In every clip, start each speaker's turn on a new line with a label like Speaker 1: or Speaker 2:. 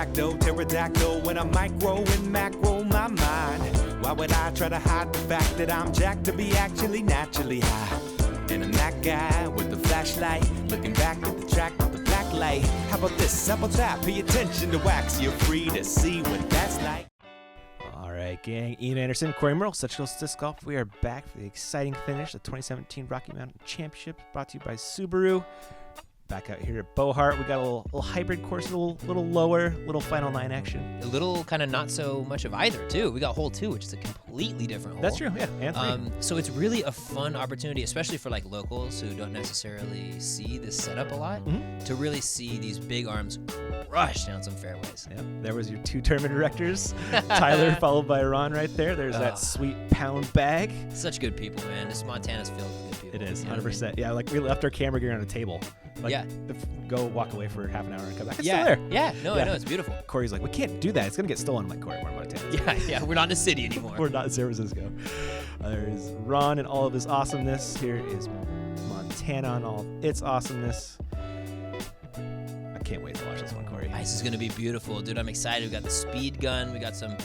Speaker 1: facto, pterodactyl when I'm micro and macro my mind. Why would I try to hide the fact that I'm jacked to be actually naturally high? And I'm that guy with the flashlight, looking back at the track with the black light. How about this? How about that? Pay attention to wax. You're free to see what that's like.
Speaker 2: All right, gang. Ian Anderson, Corey Merle, Such Coast Disc Golf. We are back for the exciting finish of the 2017 Rocky Mountain Championship, brought to you by Subaru. Back out here at Beauhart, we got a little hybrid course, a little lower, little final nine action.
Speaker 3: A little kind of not so much of either, too. We got hole 2, which is a completely different hole.
Speaker 2: That's true, yeah. And 3.
Speaker 3: So it's really a fun opportunity, especially for like locals who don't necessarily see this setup a lot, to really see these big arms crush down some fairways.
Speaker 2: Yep. There was your 2 tournament directors, Tyler followed by Ron right there. There's that sweet pound bag.
Speaker 3: Such good people, man. This Montana's filled with good people.
Speaker 2: It is,
Speaker 3: you know
Speaker 2: 100%.
Speaker 3: what I mean?
Speaker 2: Yeah, like we left our camera gear on a table. Like,
Speaker 3: yeah.
Speaker 2: Go walk away for half an hour and come back. It's
Speaker 3: yeah.
Speaker 2: still there.
Speaker 3: Yeah, no, I know. It's beautiful.
Speaker 2: Corey's like, we can't do that. It's going to get stolen. I'm like, Corey, we're in Montana.
Speaker 3: Yeah, we're not in the city anymore.
Speaker 2: We're not in San Francisco. There's Ron and all of his awesomeness. Here is Montana and all of its awesomeness. I can't wait to watch this one, Corey.
Speaker 3: This is going to be beautiful. Dude, I'm excited. We got the speed gun. We got some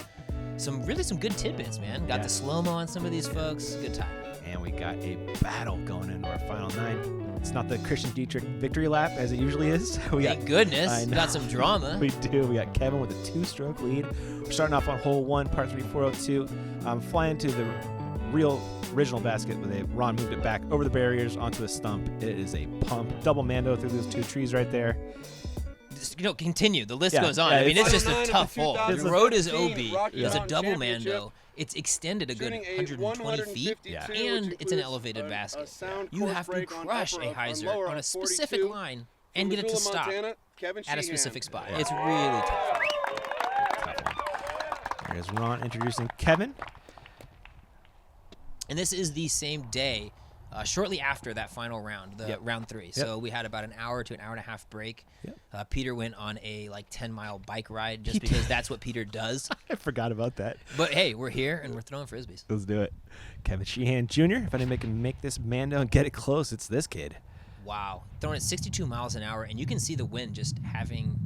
Speaker 3: good tidbits, man. Got the slow-mo on some of these folks. Good time.
Speaker 2: And we got a battle going into our final 9. It's not the Christian Dietrich victory lap as it usually is.
Speaker 3: Thank goodness. We got some drama.
Speaker 2: We do. We got Kevin with a 2-stroke lead. We're starting off on hole 1, par 3, 402. I'm flying to the original basket with Ron moved it back over the barriers onto a stump. It is a pump. Double Mando through those 2 trees right there.
Speaker 3: Continue. The list goes on. I mean, it's just a tough hole. The road is OB. It's a double Mando. It's extended a good 120 feet, and it's an elevated basket. You have to crush a hyzer on a specific line and get it to stop at a specific spot. It's really tough.
Speaker 2: There's Ron introducing Kevin.
Speaker 3: And this is the same day, shortly after that final round, round 3. So we had about an hour to an hour and a half break. Peter went on a 10-mile bike ride just because that's what Peter does.
Speaker 2: I forgot about that.
Speaker 3: But hey, we're here and we're throwing frisbees.
Speaker 2: Let's do it. Kevin Sheehan Jr. If anybody can make this Mando and get it close, it's this kid.
Speaker 3: Wow. Throwing at 62 miles an hour, and you can see the wind just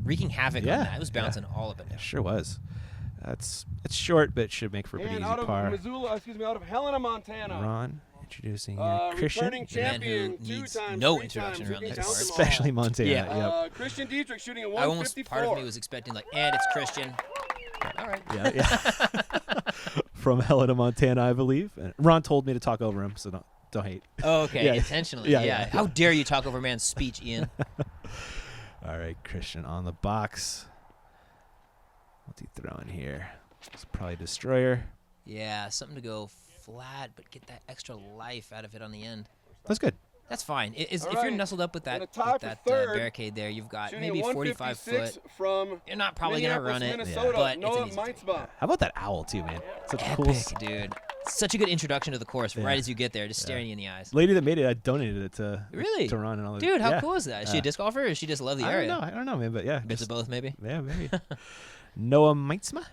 Speaker 3: wreaking havoc on that. It was bouncing all up and down.
Speaker 2: It sure was. It's short, but it should make for a pretty easy par.
Speaker 4: Out of Helena, Montana.
Speaker 2: Ron introducing Christian.
Speaker 4: Returning champion,
Speaker 3: who needs
Speaker 4: 2 times,
Speaker 3: no
Speaker 4: 3
Speaker 3: introduction
Speaker 4: times,
Speaker 3: around this
Speaker 4: Ricky
Speaker 3: part.
Speaker 2: Especially Montana.
Speaker 3: Yeah.
Speaker 4: Christian Dietrich shooting a 154.
Speaker 3: Part of me was expecting and it's Christian. All right.
Speaker 2: Yeah. From Helena, Montana, I believe. And Ron told me to talk over him, so don't hate.
Speaker 3: Oh, okay. Intentionally. Yeah. How dare you talk over man's speech, Ian?
Speaker 2: All right, Christian on the box. What's he throwing here? It's probably a destroyer.
Speaker 3: Yeah, something to go flat, but get that extra life out of it on the end.
Speaker 2: That's good.
Speaker 3: That's fine. If you're nestled up with that barricade there, you've got maybe 45 foot. You're not probably going to run it, but it's an easy
Speaker 4: Meinstma.
Speaker 2: How about that owl, too, man? Such
Speaker 3: Epic,
Speaker 2: cool,
Speaker 3: dude. Such a good introduction to the course right as you get there, just staring you in the eyes.
Speaker 2: Lady that made it, I donated it to Ron and all that.
Speaker 3: Dude, how cool is that? Is she a disc golfer, or does she just love the area?
Speaker 2: I don't know, man, but yeah.
Speaker 3: Bits of both, maybe?
Speaker 2: Yeah, maybe. Noah Meinstma.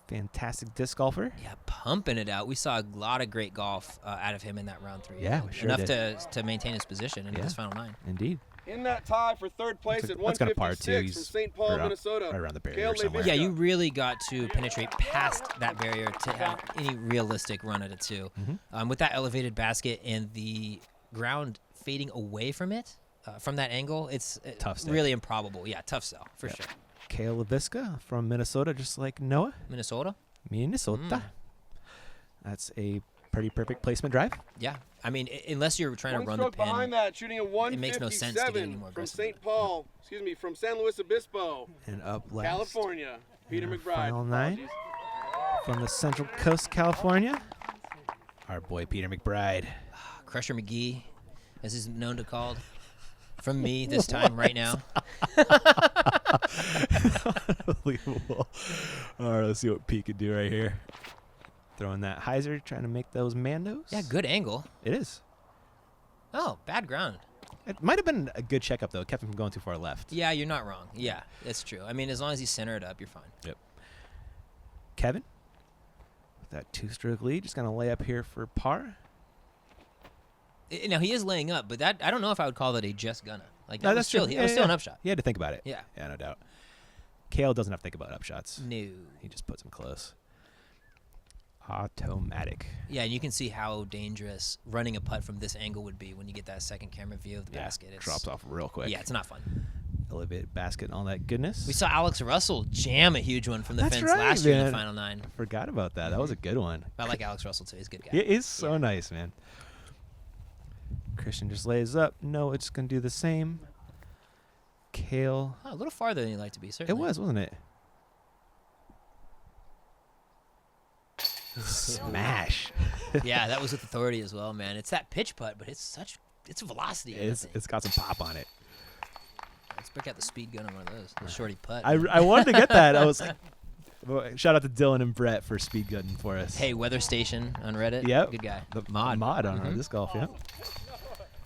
Speaker 2: Fantastic disc golfer.
Speaker 3: Yeah, pumping it out. We saw a lot of great golf out of him in that round 3.
Speaker 2: Yeah, we sure
Speaker 3: enough
Speaker 2: did.
Speaker 3: to maintain his position in this final 9.
Speaker 2: Indeed.
Speaker 4: In that tie for 3rd place at 156 from St. Paul, Minnesota.
Speaker 2: Right around the barrier somewhere.
Speaker 3: Yeah, you really got to penetrate past that barrier to have any realistic run at it, too. With that elevated basket and the ground fading away from it, from that angle, it's
Speaker 2: tough
Speaker 3: really improbable. Yeah, tough sell, for sure.
Speaker 2: Leiviska from Minnesota, just like Noah.
Speaker 3: Minnesota.
Speaker 2: That's a pretty perfect placement drive.
Speaker 3: Yeah. I mean, unless you're trying to run the pin,
Speaker 4: behind that, shooting a 157
Speaker 3: it makes no sense to get any more
Speaker 4: from St. Paul, from San Luis Obispo,
Speaker 2: and up last,
Speaker 4: California, Peter McBride.
Speaker 2: Final 9 from the Central Coast, California. Our boy Peter McBride.
Speaker 3: Crusher McGee, as he's known to called. From me this time right now.
Speaker 2: Unbelievable. All right, let's see what Pete can do right here. Throwing that hyzer, trying to make those Mandos.
Speaker 3: Yeah, good angle.
Speaker 2: It is.
Speaker 3: Oh, bad ground.
Speaker 2: It might have been a good checkup, though. It kept him from going too far left.
Speaker 3: Yeah, you're not wrong. Yeah, that's true. I mean, as long as you center it up, you're fine.
Speaker 2: Yep. Kevin, with that 2-stroke lead, just going to lay up here for par.
Speaker 3: Now, he is laying up, but that I don't know if I would call that a just gonna.
Speaker 2: No, that's
Speaker 3: still,
Speaker 2: true.
Speaker 3: It was still an upshot.
Speaker 2: You had to think about it.
Speaker 3: Yeah.
Speaker 2: Yeah, no doubt. Kale doesn't have to think about upshots.
Speaker 3: No.
Speaker 2: He just puts them close. Automatic.
Speaker 3: Yeah, and you can see how dangerous running a putt from this angle would be when you get that second camera view of the basket. It
Speaker 2: drops off real quick.
Speaker 3: Yeah, it's not fun.
Speaker 2: Elevated basket and all that goodness.
Speaker 3: We saw Alex Russell jam a huge one from the fence last year in the Final 9.
Speaker 2: I forgot about that. That was a good one.
Speaker 3: I like Alex Russell, too. He's a good guy.
Speaker 2: He is so nice, man. Christian just lays up. No, it's going to do the same. Kale.
Speaker 3: Oh, a little farther than you'd like to be, certainly.
Speaker 2: It was, wasn't it? Smash.
Speaker 3: Yeah, that was with authority as well, man. It's that pitch putt, but it's velocity.
Speaker 2: It's got some pop on it.
Speaker 3: Let's break out the speed gun on one of those. The shorty putt.
Speaker 2: I wanted to get that. I was like, shout out to Dylan and Brett for speed gunning for us.
Speaker 3: Hey, Weather Station on Reddit.
Speaker 2: Yep.
Speaker 3: Good guy.
Speaker 2: The mod on our disc golf. Yep.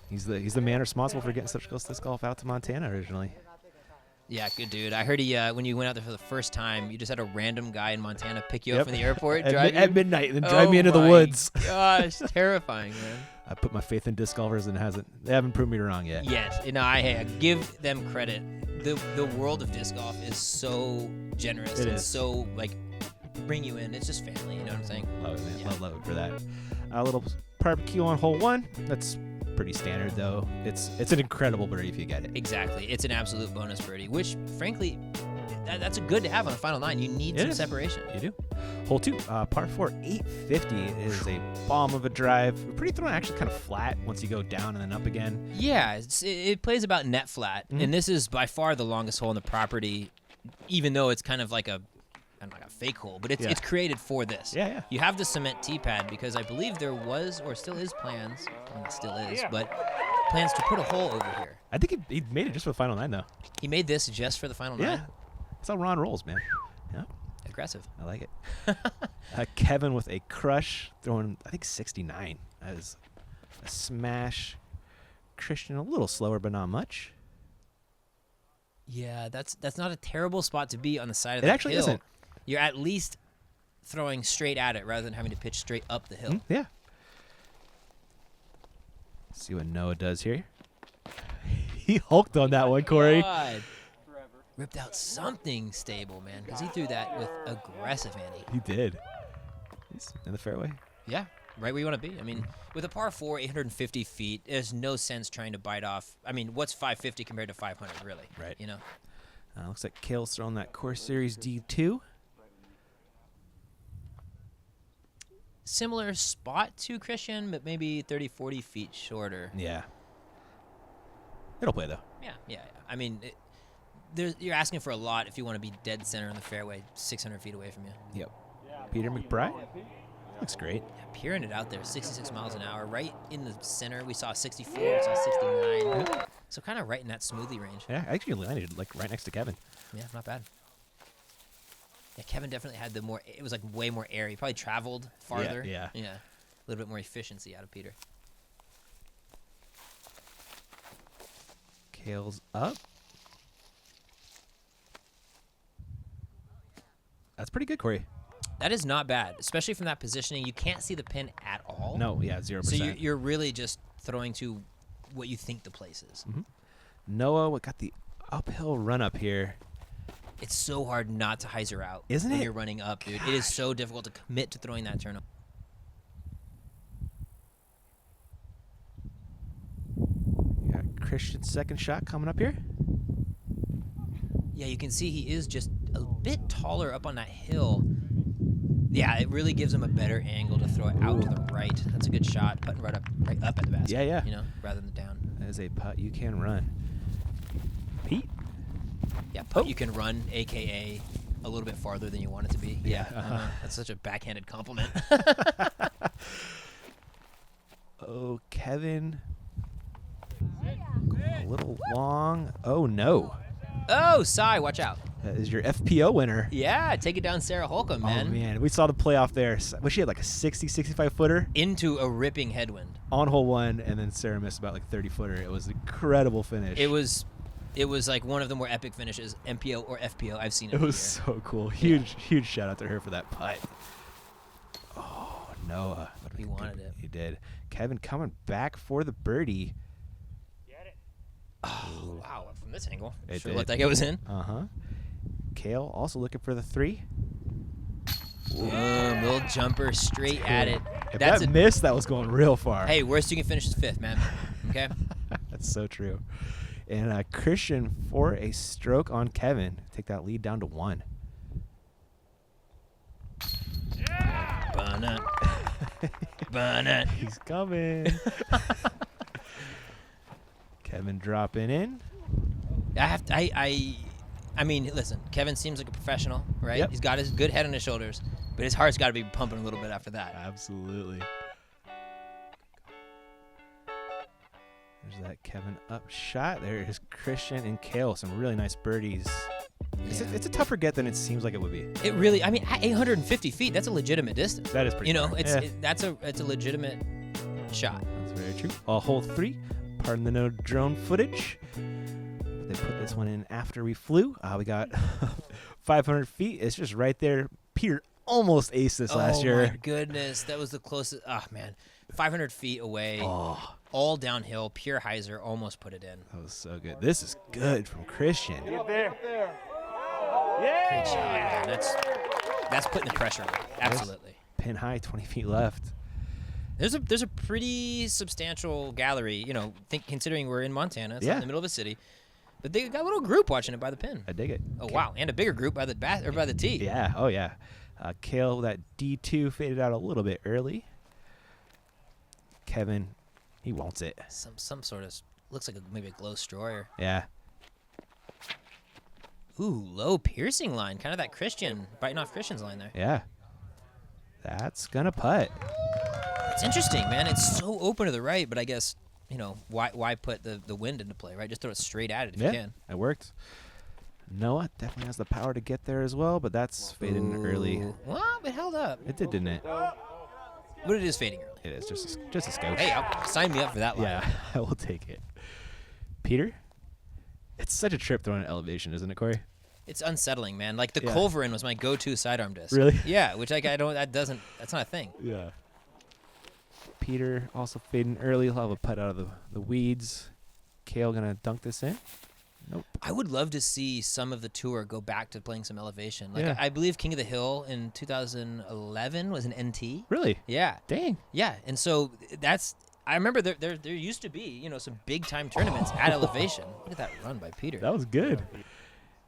Speaker 2: He's the man responsible for getting Such Coast Disc Golf out to Montana originally.
Speaker 3: Yeah, good dude. I heard he when you went out there for the first time, you just had a random guy in Montana pick you up from the airport,
Speaker 2: at midnight, and then drive me into the woods.
Speaker 3: Gosh, terrifying, man.
Speaker 2: I put my faith in disc golfers, and they haven't proved me wrong yet.
Speaker 3: Yes, I give them credit. The world of disc golf is so generous and so bring you in. It's just family. You know what I'm saying?
Speaker 2: Love it, man. Yeah. Love it for that. A little barbecue on hole 1. That's pretty standard, though. It's an incredible birdie if you get it.
Speaker 3: Exactly. It's an absolute bonus birdie, which, frankly, that's a good to have on the Final 9. You need some separation.
Speaker 2: You do. Hole 2, par 4, 850 is a bomb of a drive. Pretty thrown, actually kind of flat once you go down and then up again.
Speaker 3: Yeah, it plays about net flat, and this is by far the longest hole on the property, even though it's kind of like a fake hole, but it's created for this.
Speaker 2: Yeah.
Speaker 3: You have the cement tee pad because I believe there was or still is plans, but plans to put a hole over here.
Speaker 2: I think he made it just for the Final 9, though.
Speaker 3: He made this just for the Final 9?
Speaker 2: Yeah. That's how Ron rolls, man. Yeah.
Speaker 3: Aggressive.
Speaker 2: I like it. Kevin with a crush, throwing, I think, 69 as a smash. Christian a little slower, but not much.
Speaker 3: Yeah, that's not a terrible spot to be on the side of
Speaker 2: the hill. It actually isn't.
Speaker 3: You're at least throwing straight at it rather than having to pitch straight up the hill.
Speaker 2: Yeah. Let's see what Noah does here. He hulked on that one, Corey.
Speaker 3: God. Ripped out something stable, man, because he threw that with aggressive ante.
Speaker 2: He did. He's in the fairway.
Speaker 3: Yeah, right where you want to be. I mean, with a par 4, 850 feet, there's no sense trying to bite off. I mean, what's 550 compared to 500, really?
Speaker 2: Right.
Speaker 3: You know?
Speaker 2: Looks like Kale's throwing that Course Series D2.
Speaker 3: Similar spot to Christian, but maybe 30, 40 feet shorter.
Speaker 2: Yeah. It'll play, though.
Speaker 3: Yeah. I mean, you're asking for a lot if you want to be dead center in the fairway, 600 feet away from you.
Speaker 2: Yep. Peter McBride. Looks great.
Speaker 3: Yeah, peering it out there, 66 miles an hour, right in the center. We saw 64, we saw 69. Yeah. So kind of right in that smoothie range.
Speaker 2: Yeah, I actually landed right next to Kevin.
Speaker 3: Yeah, not bad. Yeah, Kevin definitely had it was way more airy. Probably traveled farther.
Speaker 2: Yeah.
Speaker 3: A little bit more efficiency out of Peter.
Speaker 2: Kale's up. That's pretty good, Corey.
Speaker 3: That is not bad, especially from that positioning. You can't see the pin at all.
Speaker 2: No, yeah, 0%.
Speaker 3: So you're really just throwing to what you think the place is.
Speaker 2: Mm-hmm. Noah got the uphill run up here.
Speaker 3: It's so hard not to hyzer out.
Speaker 2: Isn't
Speaker 3: when
Speaker 2: it?
Speaker 3: You're running up, dude. It is so difficult to commit to throwing that turn up.
Speaker 2: Got Christian's second shot coming up here.
Speaker 3: Yeah, you can see he is just a bit taller up on that hill. Yeah, it really gives him a better angle to throw it out to the right. That's a good shot, putting right up at the basket.
Speaker 2: Yeah.
Speaker 3: You know, rather than down.
Speaker 2: That is a putt you can run. Pete?
Speaker 3: Yeah, putt you can run, a.k.a. a little bit farther than you want it to be. Yeah, that's such a backhanded compliment.
Speaker 2: Oh, Kevin. A little long. Oh, no.
Speaker 3: Oh, Cy, watch out.
Speaker 2: That is your FPO winner.
Speaker 3: Yeah, take it down Sarah Holcomb, man.
Speaker 2: Oh, man. We saw the playoff there. Well, she had like a 60, 65-footer.
Speaker 3: Into a ripping headwind.
Speaker 2: On hole 1, and then Sarah missed about like 30-footer. It was an incredible finish.
Speaker 3: It was like one of the more epic finishes, MPO or FPO, I've seen
Speaker 2: it was so cool. Huge shout out to her for that putt. Oh, Noah.
Speaker 3: He wanted it.
Speaker 2: He did. Kevin coming back for the birdie.
Speaker 3: Oh, wow. From this angle.
Speaker 2: It
Speaker 3: Sure
Speaker 2: did.
Speaker 3: looked like it was in.
Speaker 2: Uh-huh. Kale also looking for the 3.
Speaker 3: Boom, little jumper straight at it.
Speaker 2: If that's that missed, that was going real far.
Speaker 3: Hey, worst you can finish is 5th, man. Okay?
Speaker 2: That's so true. And Christian for a stroke on Kevin. Take that lead down to 1.
Speaker 3: Bonnet. Bonnet.
Speaker 2: He's coming. Kevin dropping in.
Speaker 3: I mean, listen, Kevin seems like a professional, right?
Speaker 2: Yep.
Speaker 3: He's got his good head on his shoulders, but his heart's got to be pumping a little bit after that.
Speaker 2: Absolutely. There's that Kevin up shot. There is Christian and Kale. Some really nice birdies. Yeah. It's a tougher get than it seems like it would be.
Speaker 3: It really, I mean, at 850 feet, that's a legitimate distance.
Speaker 2: That is pretty far.
Speaker 3: It's a legitimate shot.
Speaker 2: That's very true. Hole 3. Pardon the no drone footage. They put this one in after we flew. We got 500 feet. It's just right there. Peter almost aced this last year.
Speaker 3: Oh, my goodness. That was the closest. Oh, man. 500 feet away.
Speaker 2: Oh.
Speaker 3: All downhill. Pure hyzer almost put it in.
Speaker 2: That was so good. This is good from Christian.
Speaker 4: Get there.
Speaker 3: Yeah. Great shot, man. That's putting the pressure on. Absolutely.
Speaker 2: Pin high, 20 feet left.
Speaker 3: There's a pretty substantial gallery, considering we're in Montana. It's not in the middle of a city. But they got a little group watching it by the pin.
Speaker 2: I dig it.
Speaker 3: Oh, wow. And a bigger group by the by the tee.
Speaker 2: Yeah. Oh, yeah. Kale, that D2 faded out a little bit early. Kevin, he wants it.
Speaker 3: Some sort of, looks like maybe a glow stroyer.
Speaker 2: Yeah.
Speaker 3: Ooh, low piercing line. Kind of that Christian, biting off Christian's line there.
Speaker 2: Yeah. That's going to putt.
Speaker 3: It's interesting, man. It's so open to the right, but I guess, why put the wind into play, right? Just throw it straight at it if you can.
Speaker 2: It worked. Noah definitely has the power to get there as well, but that's fading early.
Speaker 3: Well, it held up.
Speaker 2: It did, didn't it?
Speaker 3: But it is fading early.
Speaker 2: It is just a scope.
Speaker 3: Hey, sign me up for that line.
Speaker 2: Yeah, I will take it. Peter, it's such a trip throwing an elevation, isn't it, Corey?
Speaker 3: It's unsettling, man. Like the Culverin was my go-to sidearm disc.
Speaker 2: Really?
Speaker 3: Yeah, which I don't. That's not a thing.
Speaker 2: Yeah. Peter also fading early. He'll have a putt out of the weeds. Kale gonna dunk this in. Nope.
Speaker 3: I would love to see some of the tour go back to playing some elevation. Like I believe King of the Hill in 2011 was an NT.
Speaker 2: Really?
Speaker 3: Yeah.
Speaker 2: Dang.
Speaker 3: Yeah, and so I remember there used to be some big time tournaments at elevation. Look at that run by Peter.
Speaker 2: That was good.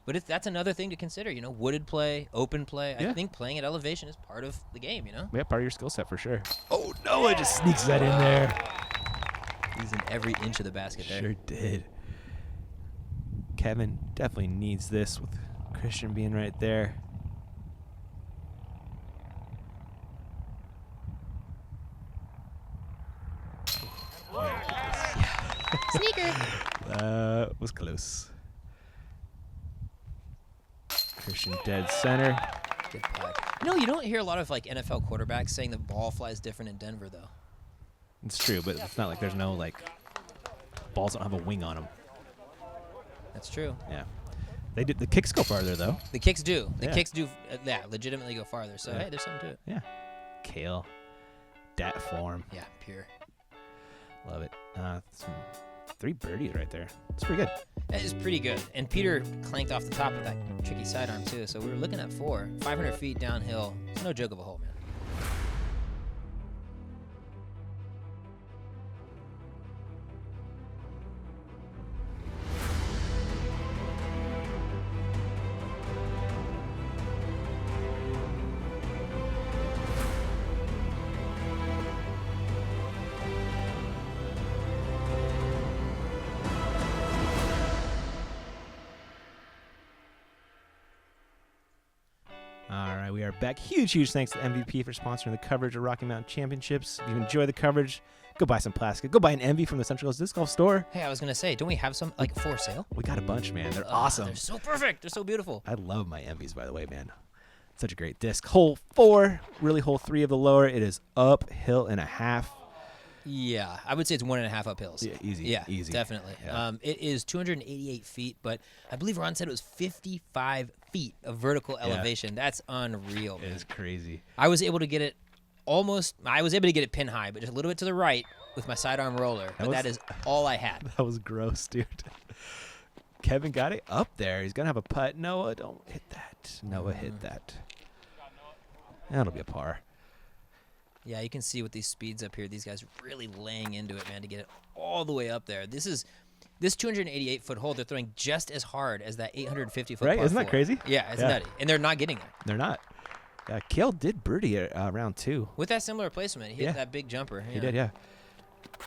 Speaker 3: But that's another thing to consider. Wooded play, open play. I think playing at elevation is part of the game.
Speaker 2: Yeah, part of your skill set for sure. Oh, Noah just sneaks that in there.
Speaker 3: He's in every inch of the basket there.
Speaker 2: Sure did. Kevin definitely needs this with Christian being right there.
Speaker 3: Sneaker.
Speaker 2: That was close. Christian dead center.
Speaker 3: Good putt. You don't hear a lot of NFL quarterbacks saying the ball flies different in Denver, though.
Speaker 2: It's true, but it's not like there's no balls don't have a wing on them.
Speaker 3: That's true.
Speaker 2: Yeah. They did. The kicks go farther though.
Speaker 3: The kicks do. The kicks do. Legitimately go farther. So hey, there's something to it.
Speaker 2: Yeah. Kale, dat form.
Speaker 3: Yeah, pure.
Speaker 2: Love it. 3 birdies right there. It's pretty good.
Speaker 3: That is pretty good. And Peter clanked off the top of that tricky sidearm too. So we were looking at 500 feet downhill. It's no joke of a hole, man.
Speaker 2: All right, we are back. Huge thanks to MVP for sponsoring the coverage of Rocky Mountain Championships. If you enjoy the coverage, go buy some plastic. Go buy an MV from the Central Coast Disc Golf Store.
Speaker 3: Hey, I was going to say, don't we have some for sale?
Speaker 2: We got a bunch, man. They're awesome.
Speaker 3: They're so perfect. They're so beautiful.
Speaker 2: I love my MVs, by the way, man. Such a great disc. Hole 4, really hole 3 of the lower. It is uphill and a half.
Speaker 3: Yeah, I would say it's 1.5 uphills.
Speaker 2: Yeah, easy.
Speaker 3: Yeah,
Speaker 2: easy.
Speaker 3: Definitely.
Speaker 2: Yeah.
Speaker 3: It is 288 feet, but I believe Ron said it was 55 feet of vertical elevation. That's unreal, man.
Speaker 2: It is crazy.
Speaker 3: I was able to get it pin high, but just a little bit to the right with my sidearm roller. But that is all I had.
Speaker 2: That was gross, dude. Kevin got it up there. He's going to have a putt. Noah, don't hit that. Noah hit that. That'll be a par.
Speaker 3: Yeah, you can see with these speeds up here, these guys are really laying into it, man, to get it all the way up there. This 288-foot hole, they're throwing just as hard as that 850-foot
Speaker 2: right?
Speaker 3: par
Speaker 2: Isn't that
Speaker 3: 4.
Speaker 2: crazy?
Speaker 3: Yeah, it's nutty. And they're not getting there.
Speaker 2: They're not. Kale did birdie at round 2.
Speaker 3: With that similar placement, he hit that big jumper.
Speaker 2: He did, yeah.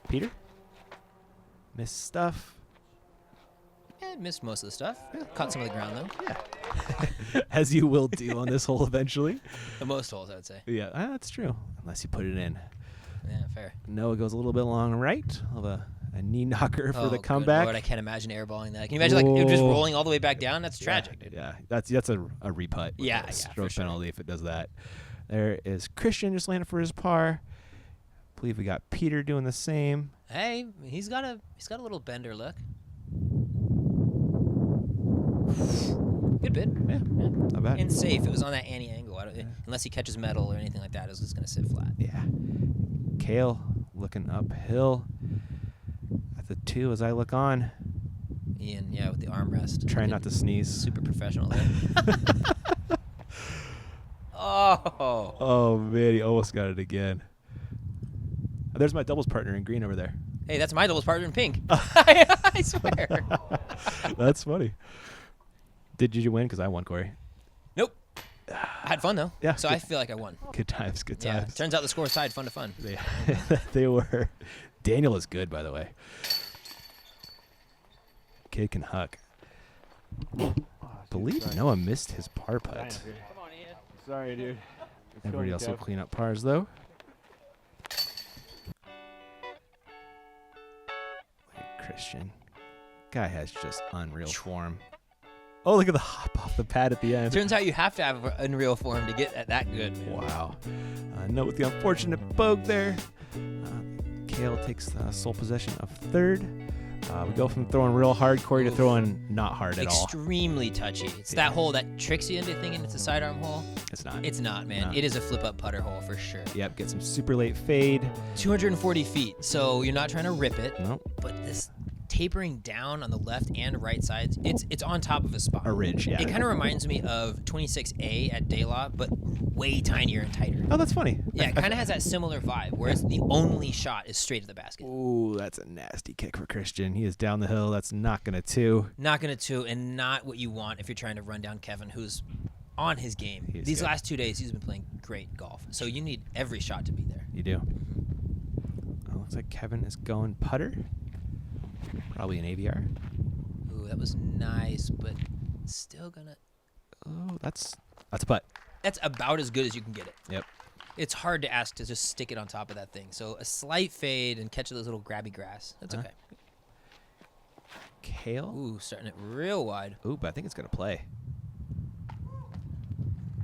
Speaker 2: Peter? Missed stuff.
Speaker 3: Yeah, missed most of the stuff. Caught some of the ground, though.
Speaker 2: Yeah. As you will do on this hole eventually.
Speaker 3: The most holes, I would say.
Speaker 2: Yeah, that's true. Unless you put it in.
Speaker 3: Yeah, fair.
Speaker 2: Noah goes a little bit long right. Of a knee knocker for the
Speaker 3: Good
Speaker 2: comeback.
Speaker 3: Lord, I can't imagine airballing that. Can you imagine like it just rolling all the way back down? That's tragic, dude.
Speaker 2: Yeah, that's a reputt.
Speaker 3: Yeah,
Speaker 2: Stroke
Speaker 3: for
Speaker 2: penalty if it does that. There is Christian just landed for his par. I believe we got Peter doing the same.
Speaker 3: Hey, he's got a little bender look. Good bid.
Speaker 2: Yeah, not bad.
Speaker 3: And safe. It was on that Annie angle. Unless he catches metal or anything like that, it's just going to sit flat.
Speaker 2: Yeah. Kale looking uphill at the 2 as I look on.
Speaker 3: Ian, yeah, with the armrest.
Speaker 2: Try not to sneeze.
Speaker 3: Super professional there. Oh.
Speaker 2: Oh, man, he almost got it again. There's my doubles partner in green over there.
Speaker 3: Hey, that's my doubles partner in pink. I swear.
Speaker 2: That's funny. Did you win? Because I won, Corey.
Speaker 3: Nope. I had fun, though.
Speaker 2: Yeah.
Speaker 3: So I feel like I won.
Speaker 2: Good times, good
Speaker 3: Yeah.
Speaker 2: times.
Speaker 3: Turns out the score tied fun to fun.
Speaker 2: They were. Daniel is good, by the way. Kid can huck. Believe Noah missed his par putt.
Speaker 4: Sorry, dude.
Speaker 2: Everybody else will clean up pars, though. Christian. Guy has just unreal form. Oh, look at the hop off the pad at the end.
Speaker 3: Turns out you have to have unreal form to get at that good.
Speaker 2: Wow. Note with the unfortunate poke there. Kale takes sole possession of 3rd. We go from throwing real hard, Corey, to throwing not hard at all.
Speaker 3: Extremely touchy. It's that hole that tricks you into thinking it's a sidearm hole.
Speaker 2: It's not.
Speaker 3: It's not, man.
Speaker 2: No.
Speaker 3: It is a flip-up putter hole for sure.
Speaker 2: Yep, get some super late fade.
Speaker 3: 240 feet, so you're not trying to rip it.
Speaker 2: Nope.
Speaker 3: But this tapering down on the left and right sides, it's on top of a spot.
Speaker 2: A ridge, yeah.
Speaker 3: It kind of reminds me of 26A at Daylot, but way tinier and tighter.
Speaker 2: Oh, that's funny.
Speaker 3: Yeah, it kind of has that similar vibe, whereas the only shot is straight to the basket.
Speaker 2: Ooh, that's a nasty kick for Christian. He is down the hill. That's not going to 2.
Speaker 3: Not going to 2, and not what you want if you're trying to run down Kevin, who's on his game. These
Speaker 2: good.
Speaker 3: last 2 days, he's been playing great golf. So you need every shot to be there.
Speaker 2: You do. Oh, looks like Kevin is going putter. Probably an AVR.
Speaker 3: Ooh, that was nice, but still gonna.
Speaker 2: Oh, that's a putt.
Speaker 3: That's about as good as you can get it.
Speaker 2: Yep.
Speaker 3: It's hard to ask to just stick it on top of that thing. So a slight fade and catch those little grabby grass. That's okay.
Speaker 2: Kale.
Speaker 3: Ooh, starting it real wide.
Speaker 2: Ooh, but I think it's going to play.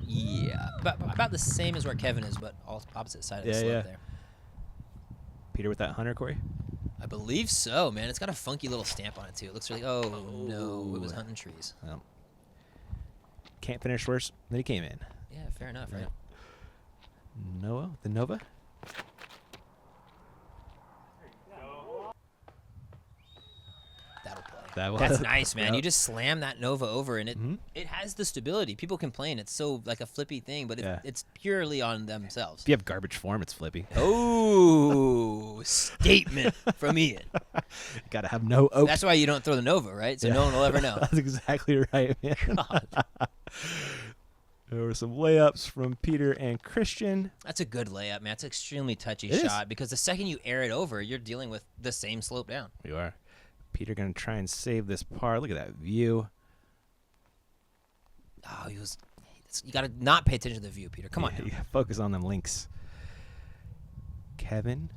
Speaker 3: Yeah, about the same as where Kevin is, but opposite side of the slope there.
Speaker 2: Peter with that 100, Corey?
Speaker 3: I believe so, man. It's got a funky little stamp on it, too. It looks really... Oh, no. It was hunting trees.
Speaker 2: Well, can't finish worse than he came in.
Speaker 3: Yeah, fair enough, right?
Speaker 2: Noah, the Nova.
Speaker 3: That'll play.
Speaker 2: That's
Speaker 3: nice, man.
Speaker 2: Yep.
Speaker 3: You just slam that Nova over, and it has the stability. People complain it's so like a flippy thing, but it's purely on themselves.
Speaker 2: If you have garbage form, it's flippy.
Speaker 3: Oh, statement from Ian.
Speaker 2: Got to have no oak.
Speaker 3: That's why you don't throw the Nova, right? So no one will ever know.
Speaker 2: That's exactly right, man.
Speaker 3: God.
Speaker 2: There were some layups from Peter and Christian.
Speaker 3: That's a good layup, man. It's an extremely touchy
Speaker 2: It
Speaker 3: shot
Speaker 2: is.
Speaker 3: because the second you air it over, you're dealing with the same slope down.
Speaker 2: You are. Peter going to try and save this par. Look at that view.
Speaker 3: Oh, you got to not pay attention to the view, Peter. Come on.
Speaker 2: Yeah, focus on them links. Kevin.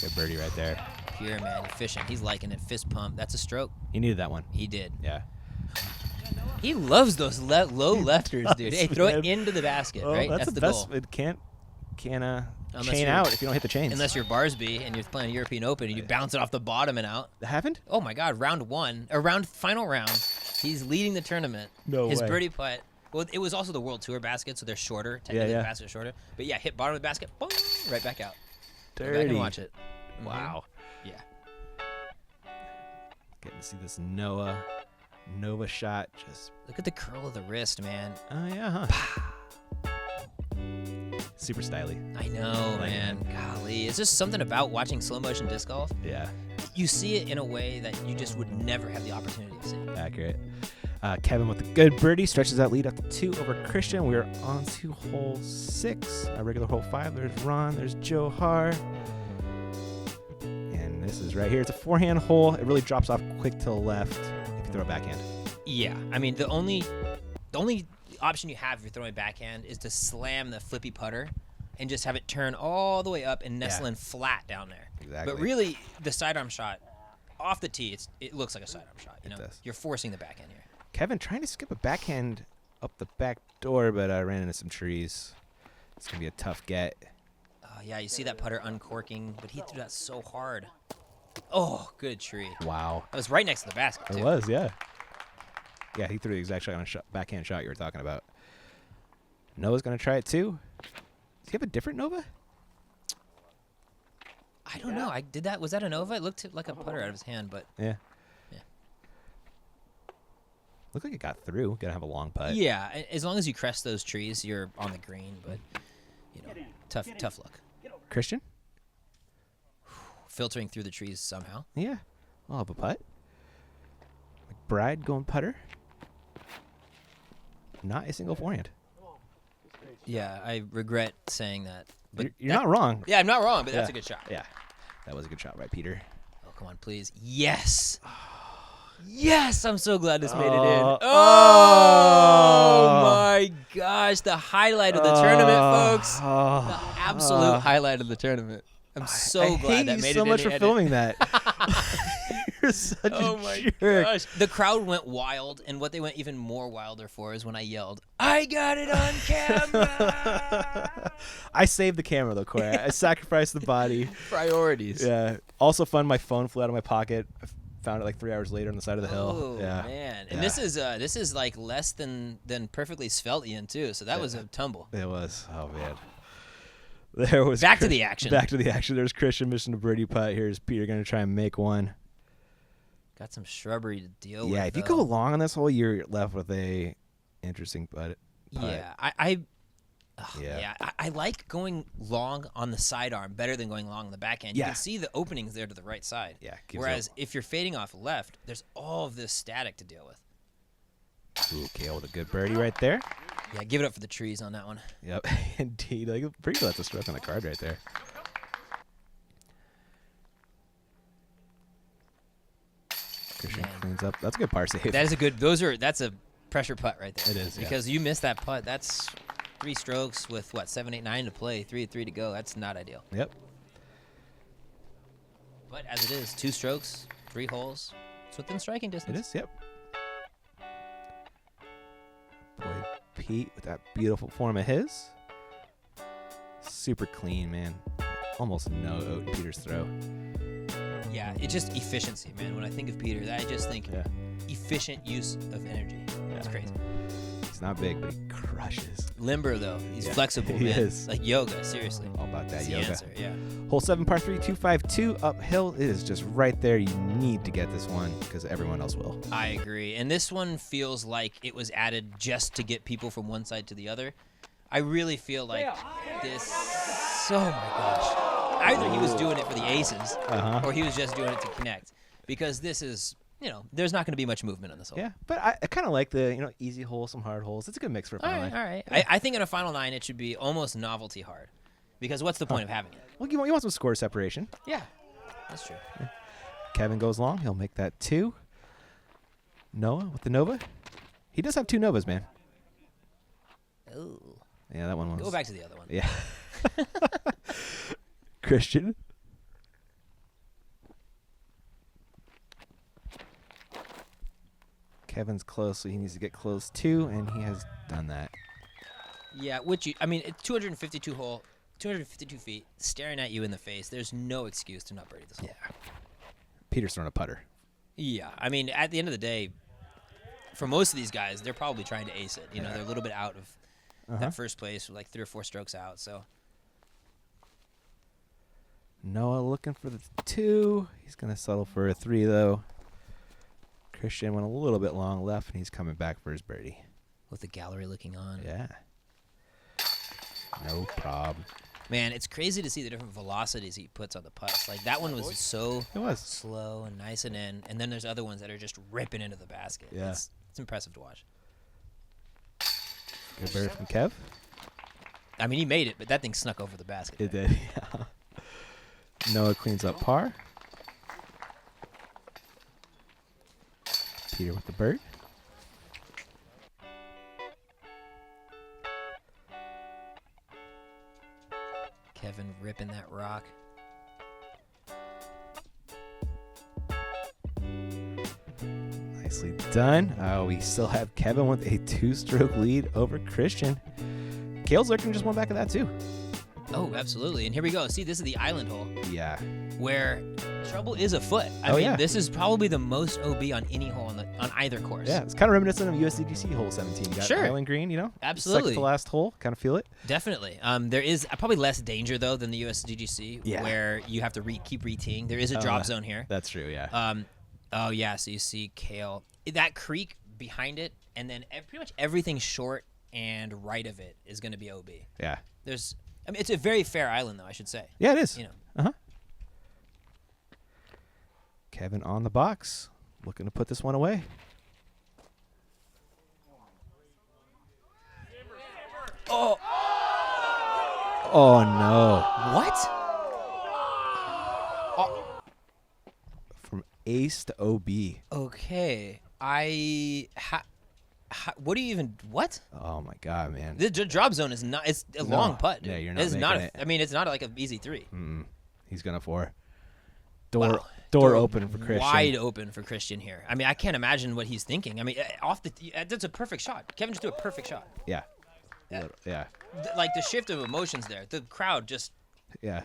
Speaker 2: Good birdie right there.
Speaker 3: Pure, man. Efficient. He's liking it. Fist pump. That's a stroke.
Speaker 2: He needed that one.
Speaker 3: He did.
Speaker 2: Yeah.
Speaker 3: He loves those low lefters, dude. Hey, throw it
Speaker 2: man.
Speaker 3: into the basket,
Speaker 2: Oh,
Speaker 3: right?
Speaker 2: That's
Speaker 3: the
Speaker 2: best.
Speaker 3: goal.
Speaker 2: It can't chain
Speaker 3: you're-
Speaker 2: out if you don't hit the chains.
Speaker 3: Unless you're Barsby and you're playing a European Open and you bounce it off the bottom and out.
Speaker 2: Haven't?
Speaker 3: Oh my God, final round. He's leading the tournament.
Speaker 2: No
Speaker 3: His
Speaker 2: way.
Speaker 3: birdie putt. Well, it was also the World Tour basket, so they're shorter. Technically, the baskets are shorter. But yeah, hit bottom of the basket, boom, right back out.
Speaker 2: Dirty.
Speaker 3: Go back and watch it.
Speaker 2: Wow.
Speaker 3: Yeah.
Speaker 2: Getting to see this Nova shot. Just
Speaker 3: look at the curl of the wrist, man.
Speaker 2: Oh yeah, huh? Super stylish.
Speaker 3: I know, man. Golly, it's just something about watching slow motion disc golf.
Speaker 2: Yeah.
Speaker 3: You see it in a way that you just would never have the opportunity to see.
Speaker 2: Accurate. Kevin with a good birdie stretches that lead up to 2 over Christian. We're on to hole 6. Regular hole 5. There's Ron. There's Joe Har. And this is right here. It's a 4-hand hole. It really drops off quick to the left if you throw a backhand.
Speaker 3: Yeah, I mean the only option you have if you're throwing backhand is to slam the flippy putter and just have it turn all the way up and nestle in flat down there.
Speaker 2: Exactly.
Speaker 3: But really, the sidearm shot off the tee, it looks like a sidearm shot. You know,
Speaker 2: does.
Speaker 3: You're forcing the backhand here.
Speaker 2: Kevin trying to skip a backhand up the back door, but ran into some trees. It's going to be a tough get.
Speaker 3: Oh, yeah, you see that putter uncorking, but he threw that so hard. Oh, good tree.
Speaker 2: Wow.
Speaker 3: That was right next to the basket, too.
Speaker 2: It was, yeah. Yeah, he threw the exact backhand shot you were talking about. Noah's going to try it, too. Does he have a different Nova?
Speaker 3: I don't know. Was that a Nova? It looked like a putter out of his hand, but...
Speaker 2: Yeah. Looked like it got through. Gotta have a long putt.
Speaker 3: Yeah, as long as you crest those trees, you're on the green. But tough luck.
Speaker 2: Christian?
Speaker 3: Filtering through the trees somehow.
Speaker 2: Yeah, I'll have a putt. McBride going putter. Not a single forehand.
Speaker 3: Yeah, I regret saying that. But
Speaker 2: you're not wrong.
Speaker 3: Yeah, I'm not wrong, but that's a good shot.
Speaker 2: Yeah, that was a good shot by Peter.
Speaker 3: Oh, come on, please. Yes. Yes, I'm so glad this made it in.
Speaker 2: Oh
Speaker 3: My gosh, the highlight of the tournament, folks. The absolute highlight of the tournament. I'm so glad that made it in.
Speaker 2: I hate you so much for filming that. You're such a jerk.
Speaker 3: Gosh. The crowd went wild, and what they went even more wilder for is when I yelled, "I got it on camera!"
Speaker 2: I saved the camera, though, Corey. I sacrificed the body.
Speaker 3: Priorities.
Speaker 2: Yeah. Also fun, my phone flew out of my pocket. Found it like 3 hours later on the side of the hill. Yeah,
Speaker 3: man. And this is like less than perfectly svelte Ian too. So that was a tumble.
Speaker 2: It was. Oh man. There was
Speaker 3: back to the action.
Speaker 2: Back to the action. There's Christian missing a birdie putt. Here's Peter going to try and make one.
Speaker 3: Got some shrubbery to deal with.
Speaker 2: Yeah, if you go long on this hole, you're left with a interesting putt.
Speaker 3: Yeah, I like going long on the sidearm better than going long on the backhand. You can see the openings there to the right side.
Speaker 2: Yeah.
Speaker 3: Whereas if you're fading off left, there's all of this static to deal with.
Speaker 2: Ooh, Kale with a good birdie right there.
Speaker 3: Yeah, give it up for the trees on that one.
Speaker 2: Yep, indeed. Like, pretty sure that's a stroke on the card right there. Christian cleans up. That's a good par save.
Speaker 3: That is a good. That's a pressure putt right there.
Speaker 2: It is
Speaker 3: because you missed that putt. That's 3 strokes with 7, 8, 9 to play, 3 to go. That's not ideal.
Speaker 2: Yep.
Speaker 3: But as it is, 2 strokes, 3 holes. It's within striking distance.
Speaker 2: It is. Yep. Boy, Pete with that beautiful form of his. Super clean, man. Almost no out in Peter's throw.
Speaker 3: Yeah, it's just efficiency, man. When I think of Peter, I just think efficient use of energy. That's crazy.
Speaker 2: He's not big, but he crushes.
Speaker 3: Limber, though. He's flexible,
Speaker 2: he
Speaker 3: man.
Speaker 2: is.
Speaker 3: Like yoga, seriously.
Speaker 2: All about that
Speaker 3: That's
Speaker 2: yoga.
Speaker 3: the answer, yeah.
Speaker 2: Hole 7, par 3, 252 uphill. It is just right there. You need to get this one because everyone else will.
Speaker 3: I agree. And this one feels like it was added just to get people from one side to the other. I really feel like this... Oh, my gosh. Either he was doing it for the aces or he was just doing it to connect. Because this is... there's not going to be much movement on this hole.
Speaker 2: Yeah, but I kind of like the, easy holes, some hard holes. It's a good mix for a final nine.
Speaker 3: All right. I think in a final 9, it should be almost novelty hard. Because what's the point of having it?
Speaker 2: Well, you want some score separation.
Speaker 3: Yeah, that's true.
Speaker 2: Yeah. Kevin goes long. He'll make that 2. Noah with the Nova. He does have 2 Novas, man.
Speaker 3: Ooh.
Speaker 2: Yeah, that one was...
Speaker 3: Go back to the other one.
Speaker 2: Yeah. Christian. Kevin's close, so he needs to get close too, and he has done that.
Speaker 3: Yeah, it's 252 feet, staring at you in the face. There's no excuse to not birdie this hole.
Speaker 2: Yeah. Peter's throwing a putter.
Speaker 3: Yeah, at the end of the day, for most of these guys, they're probably trying to ace it. They're a little bit out of that first place, like 3 or 4 strokes out. So
Speaker 2: Noah looking for the 2. He's gonna settle for a 3 though. Christian went a little bit long left, and he's coming back for his birdie.
Speaker 3: With the gallery looking on.
Speaker 2: Yeah. No problem.
Speaker 3: Man, it's crazy to see the different velocities he puts on the putts. Like, that one was so slow and nice and in, and then there's other ones that are just ripping into the basket.
Speaker 2: Yeah.
Speaker 3: It's impressive to watch.
Speaker 2: Good bird from Kev.
Speaker 3: I mean, he made it, but that thing snuck over the basket.
Speaker 2: It did, yeah. Noah cleans up par. Peter with the bird.
Speaker 3: Kevin ripping that rock.
Speaker 2: Nicely done. We still have Kevin with a 2-stroke lead over Christian. Kale's lurking just one back of that, too.
Speaker 3: Oh, absolutely. And here we go. See, this is the island hole.
Speaker 2: Yeah.
Speaker 3: Where trouble is afoot. I mean, this is probably the most OB on any hole on either course.
Speaker 2: Yeah, it's kind of reminiscent of USDGC hole 17. You got Island Green,
Speaker 3: Absolutely.
Speaker 2: It's like the last hole. Kind of feel it.
Speaker 3: Definitely. There is probably less danger, though, than the USDGC, where you have to keep re-teeing. There is a drop zone here.
Speaker 2: That's true, yeah.
Speaker 3: Oh, yeah, so you see Kale. That creek behind it, and then pretty much everything short and right of it is going to be OB.
Speaker 2: Yeah.
Speaker 3: It's a very fair island, though, I should say.
Speaker 2: Yeah, it is.
Speaker 3: Uh-huh.
Speaker 2: Kevin on the box, looking to put this one away.
Speaker 3: Oh.
Speaker 2: Oh, no.
Speaker 3: What?
Speaker 2: From ace to OB.
Speaker 3: Okay. What do you even, what?
Speaker 2: Oh, my God, man.
Speaker 3: The drop zone is not, it's a long putt.
Speaker 2: Yeah, you're not
Speaker 3: it's
Speaker 2: making
Speaker 3: not
Speaker 2: it.
Speaker 3: I mean, it's not like an easy 3.
Speaker 2: He's going to 4.
Speaker 3: Door
Speaker 2: open for Christian.
Speaker 3: Wide open for Christian here. I mean, I can't imagine what he's thinking. I mean, that's a perfect shot. Kevin just threw a perfect shot.
Speaker 2: Yeah. Yeah.
Speaker 3: Like the shift of emotions there. The crowd just.
Speaker 2: Yeah.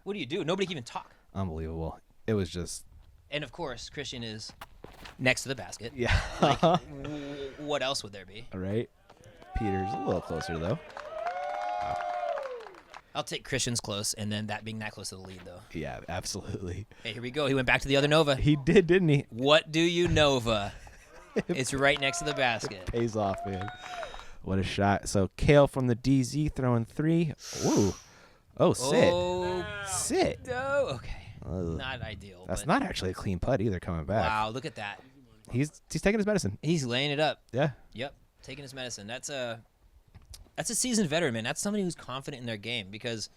Speaker 3: What do you do? Nobody can even talk.
Speaker 2: Unbelievable. It was just.
Speaker 3: And of course, Christian is next to the basket.
Speaker 2: Yeah.
Speaker 3: Like, what else would there be?
Speaker 2: All right. Peter's a little closer, though.
Speaker 3: I'll take Christian's close, and then that being that close to the lead, though.
Speaker 2: Yeah, absolutely.
Speaker 3: Hey, here we go. He went back to the other Nova.
Speaker 2: He did, didn't he?
Speaker 3: What do you Nova? It's right next to the basket.
Speaker 2: Pays off, man. What a shot. So, Kale from the DZ throwing 3. Ooh. Oh, sit.
Speaker 3: Oh.
Speaker 2: Sit.
Speaker 3: No. Okay. Not ideal.
Speaker 2: That's not actually a clean putt either coming back.
Speaker 3: Wow, look at that.
Speaker 2: He's taking his medicine.
Speaker 3: He's laying it up.
Speaker 2: Yeah.
Speaker 3: Yep, taking his medicine. That's a seasoned veteran, man. That's somebody who's confident in their game because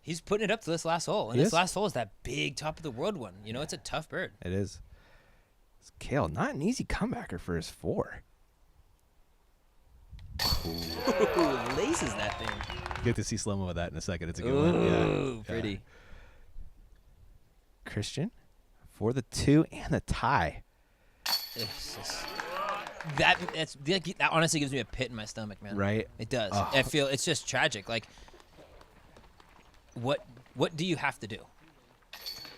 Speaker 3: he's putting it up to this last hole. And this last hole is that big top of the world one. It's a tough bird.
Speaker 2: It is. It's Kale, not an easy comebacker for his 4.
Speaker 3: Ooh, laces that thing.
Speaker 2: Get to see slow-mo of that in a second. It's a good
Speaker 3: Ooh,
Speaker 2: one.
Speaker 3: Yeah. Pretty.
Speaker 2: Christian for the 2 and the tie.
Speaker 3: That honestly gives me a pit in my stomach, man.
Speaker 2: Right?
Speaker 3: It does.
Speaker 2: Oh.
Speaker 3: I feel it's just tragic. Like, what do you have to do?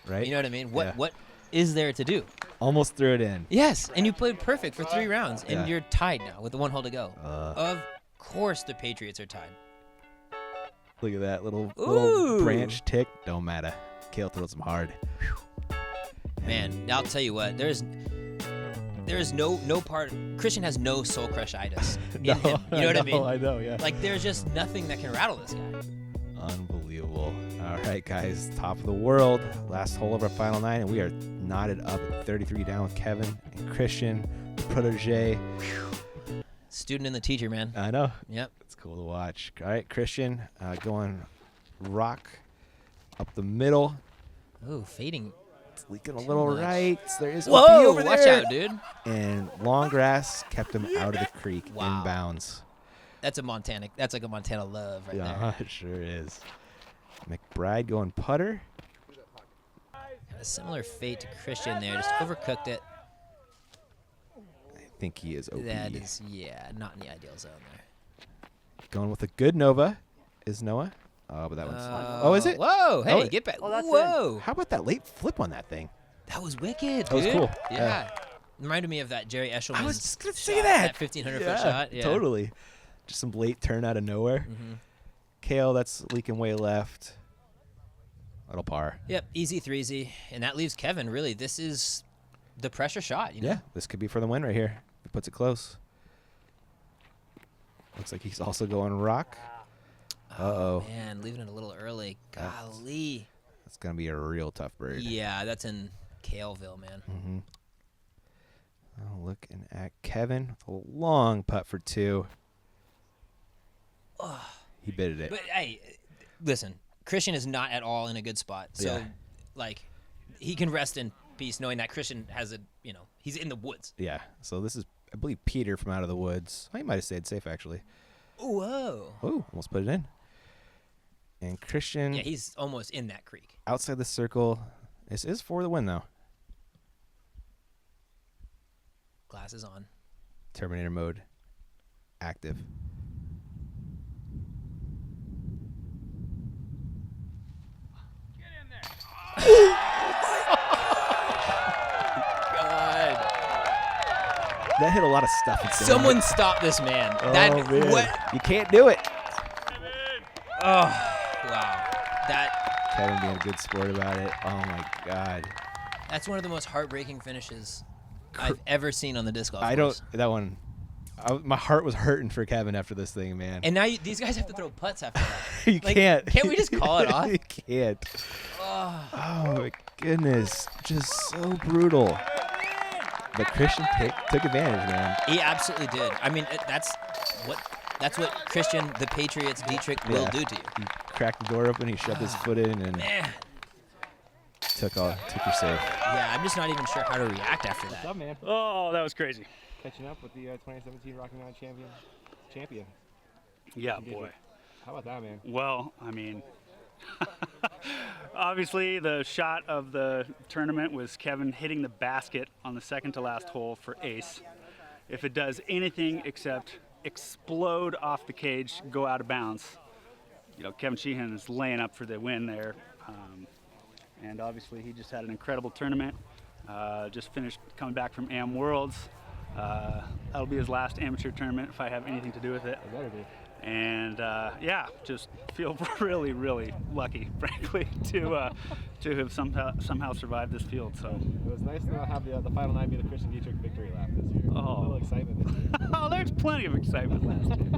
Speaker 2: Right?
Speaker 3: You know what I mean? What is there to do?
Speaker 2: Almost threw it in.
Speaker 3: Yes, and you played perfect for 3 rounds, and you're tied now with the 1 hole to go. Of course, the Patriots are tied.
Speaker 2: Look at that little branch tick. Don't matter. Kale throws them hard.
Speaker 3: Man, I'll tell you what. There is no part. Christian has no soul crush-itis in him. You know what I mean?
Speaker 2: I know, yeah.
Speaker 3: Like, there's just nothing that can rattle this guy.
Speaker 2: Unbelievable. All right, guys. Top of the world. Last hole of our final 9, and we are knotted up at 33 down with Kevin and Christian, the protege.
Speaker 3: Student and the teacher, man.
Speaker 2: I know.
Speaker 3: Yep.
Speaker 2: It's cool to watch. All right, Christian going rock up the middle.
Speaker 3: Ooh, fading.
Speaker 2: It's leaking a little right. There is
Speaker 3: Whoa,
Speaker 2: OB over
Speaker 3: watch
Speaker 2: there.
Speaker 3: out, dude.
Speaker 2: And long grass kept him out of the creek inbounds.
Speaker 3: That's like a Montana love right there.
Speaker 2: Yeah, it sure is. McBride going putter.
Speaker 3: A similar fate to Christian there. Just overcooked it.
Speaker 2: I think he is OB.
Speaker 3: That is, not in the ideal zone there.
Speaker 2: Going with a good Nova is Noah. Oh, but that one's oh, is it?
Speaker 3: Whoa, hey, get back. Whoa.
Speaker 2: How about that late flip on that thing?
Speaker 3: That was wicked, dude.
Speaker 2: That was cool.
Speaker 3: Yeah. Reminded me of that Jerry Eshelman.
Speaker 2: I was just going to say that.
Speaker 3: 1,500-foot shot. Yeah.
Speaker 2: Totally. Just some late turn out of nowhere.
Speaker 3: Mm-hmm.
Speaker 2: Kale, that's leaking way left. Little par.
Speaker 3: Yep, easy 3-easy. And that leaves Kevin, really. This is the pressure shot. You know?
Speaker 2: Yeah, this could be for the win right here. He puts it close. Looks like he's also going rock. Uh-oh.
Speaker 3: Man, leaving it a little early. Golly.
Speaker 2: That's going to be a real tough bird.
Speaker 3: Yeah, that's in Caleville, man.
Speaker 2: Mm-hmm. Oh, looking at Kevin with a long putt for 2.
Speaker 3: Oh.
Speaker 2: He bitted it.
Speaker 3: But, hey, listen, Christian is not at all in a good spot. So, he can rest in peace knowing that Christian has he's in the woods.
Speaker 2: Yeah. So this is, I believe, Peter from Out of the Woods. Oh, he might have stayed safe, actually.
Speaker 3: Whoa.
Speaker 2: Oh, almost put it in. And Christian.
Speaker 3: Yeah, he's almost in that creek.
Speaker 2: Outside the circle. This is for the win, though.
Speaker 3: Glasses on.
Speaker 2: Terminator mode. Active.
Speaker 3: Get in there. God.
Speaker 2: That hit a lot of stuff.
Speaker 3: Someone stop this man.
Speaker 2: Man. You can't do it.
Speaker 3: Oh, wow.
Speaker 2: Kevin being a good sport about it. Oh, my God.
Speaker 3: That's one of the most heartbreaking finishes I've ever seen on the disc golf course.
Speaker 2: My heart was hurting for Kevin after this thing, man.
Speaker 3: And now these guys have to throw putts after that.
Speaker 2: You can't.
Speaker 3: Can't we just call it off?
Speaker 2: You can't. Oh, my goodness. Just so brutal. But Christian took advantage, man.
Speaker 3: He absolutely did. I mean, that's what Christian, the Patriots, Dietrich will do to you.
Speaker 2: He cracked the door open, he shoved his foot in, and took your save.
Speaker 3: Yeah, I'm just not even sure how to react after that.
Speaker 2: What's up, man?
Speaker 5: Oh, that was crazy.
Speaker 2: Catching up with the 2017 Rocky Mountain champion.
Speaker 5: Yeah, boy.
Speaker 2: How about that, man?
Speaker 5: Well, I mean, obviously the shot of the tournament was Kevin hitting the basket on the second to last hole for ace. If it does anything except explode off the cage, go out of bounds, Kevin Sheehan is laying up for the win there. And obviously he just had an incredible tournament. Just finished coming back from Am Worlds. That'll be his last amateur tournament if I have anything to do with it. And just feel really, really lucky, frankly, to have somehow survived this field. So
Speaker 2: it was nice to have the final 9 be the Christian Dietrich victory lap this year.
Speaker 5: Oh,
Speaker 2: a little excitement this year.
Speaker 5: Oh, there's plenty of excitement last year.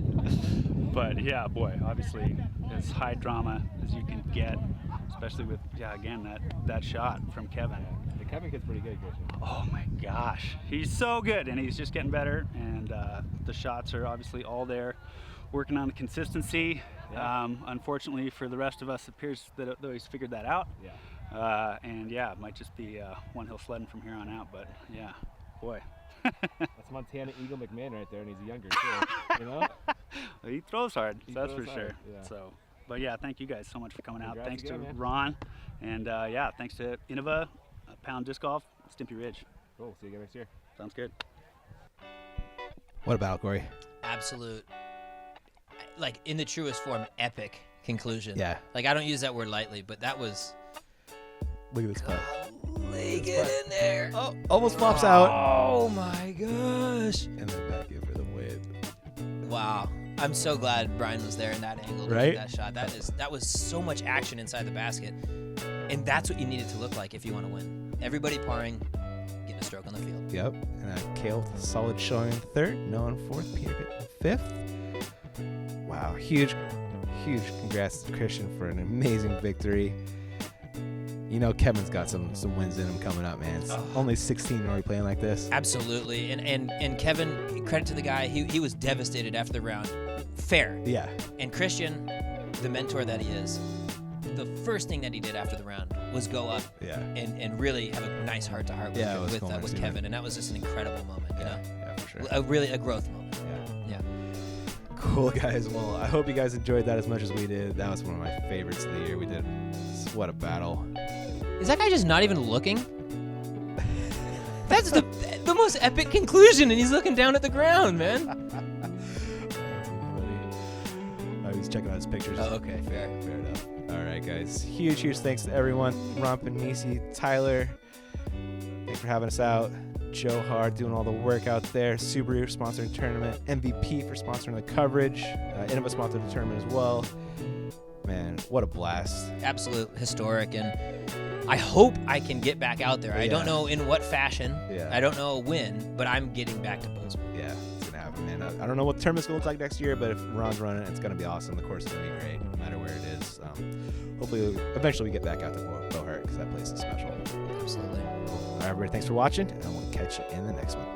Speaker 5: But yeah, boy, obviously as high drama as you can get, especially with that shot from Kevin.
Speaker 2: The Kevin kid's pretty good, Christian.
Speaker 5: Oh my gosh, he's so good, and he's just getting better. And the shots are obviously all there. Working on the consistency. Yeah. Unfortunately for the rest of us, it appears that though he's figured that out.
Speaker 2: Yeah.
Speaker 5: It might just be one hill sledding from here on out. But yeah, boy.
Speaker 2: That's Montana Eagle McMahon right there, and he's younger too.
Speaker 5: He throws hard. That's for sure.
Speaker 2: Yeah.
Speaker 5: So, but yeah, thank you guys so much for coming out. Thanks
Speaker 2: again,
Speaker 5: to
Speaker 2: man.
Speaker 5: Ron, and thanks to Innova, Pound Disc Golf, Stimpy Ridge.
Speaker 2: Cool. See you again next year.
Speaker 5: Sounds good.
Speaker 2: What about Corey?
Speaker 3: Absolute, like in the truest form, epic conclusion.
Speaker 2: Yeah.
Speaker 3: Like I don't use that word lightly, but that was.
Speaker 2: Look at this putt.
Speaker 3: Get in there.
Speaker 2: Oh, almost pops out.
Speaker 3: Oh my gosh.
Speaker 2: And then back in for the win.
Speaker 3: Wow. I'm so glad Brian was there in that angle to
Speaker 2: Right?
Speaker 3: get that shot. That was so much action inside the basket. And that's what you need it to look like if you want to win. Everybody parring, getting a stroke on the field.
Speaker 2: Yep. And Kale with a solid showing in third, Noah in fourth, Peter getting fifth. Wow. Huge congrats to Christian for an amazing victory. Kevin's got some wins in him coming up, man. It's only 16 already playing like this.
Speaker 3: Absolutely. And Kevin, credit to the guy, he was devastated after the round. Fair.
Speaker 2: Yeah.
Speaker 3: And Christian, the mentor that he is, the first thing that he did after the round was go up and really have a nice heart-to-heart with Kevin. And that was just an incredible moment,
Speaker 2: Yeah, for sure.
Speaker 3: A growth moment. Yeah.
Speaker 2: Cool, guys. Well, I hope you guys enjoyed that as much as we did. That was one of my favorites of the year. We did. What a battle.
Speaker 3: Is that guy just not even looking? That's the most epic conclusion, and he's looking down at the ground, man.
Speaker 2: He's checking out his pictures.
Speaker 3: Oh, okay, fair
Speaker 2: enough. All right, guys. Huge thanks to everyone. Romp and Nisi, Tyler, thanks for having us out. Joe Hard doing all the work out there. Subaru sponsoring the tournament. MVP for sponsoring the coverage. Innova sponsored the tournament as well. Man, what a blast.
Speaker 3: Absolute historic, and I hope I can get back out there.
Speaker 2: Yeah.
Speaker 3: I don't know in what fashion.
Speaker 2: Yeah.
Speaker 3: I don't know when, but I'm getting back to Bozeman.
Speaker 2: Yeah, it's going to happen, man. I don't know what the tournament's going to look like next year, but if Ron's running it, it's going to be awesome. The course is going to be great, no matter where it is. Hopefully, eventually we get back out to Beauhart because that place is special.
Speaker 3: Absolutely.
Speaker 2: All right, everybody, thanks for watching, and we'll catch you in the next one.